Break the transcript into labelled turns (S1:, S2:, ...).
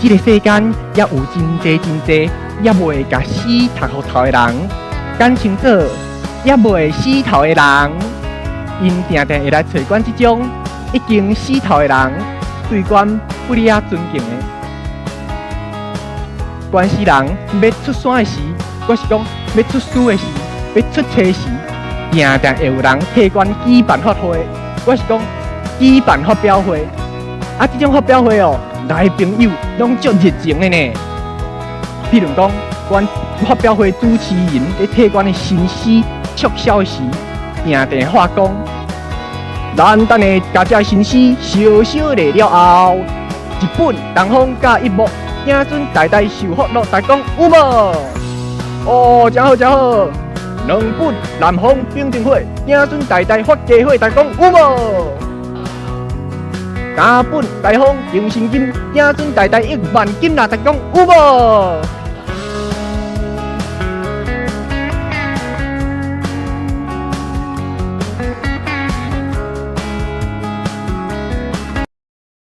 S1: 这个世间也有真济也未甲死读糊头的人，感情做也未死头的人，因定定会来找阮这种已经死头的人，对阮不哩啊尊敬的。关系人要出山的时，我是讲要出师的时，要出车时，定定会有人替阮举办发挥。我是讲举办发表会，啊，这种发表会哦，来的朋友拢足热情的呢。比如讲，阮发表会主持人咧替阮的新诗促销时，定定话讲，咱等下甲这新诗小小练了后，一本东风甲一幕，子孙代代受福乐，大家讲有无？哦，真好真好。两本南方冰镇会，子孙代代发家伙，大家讲有无？三本大方定生金，子孙代代1万金啦，大家讲有无？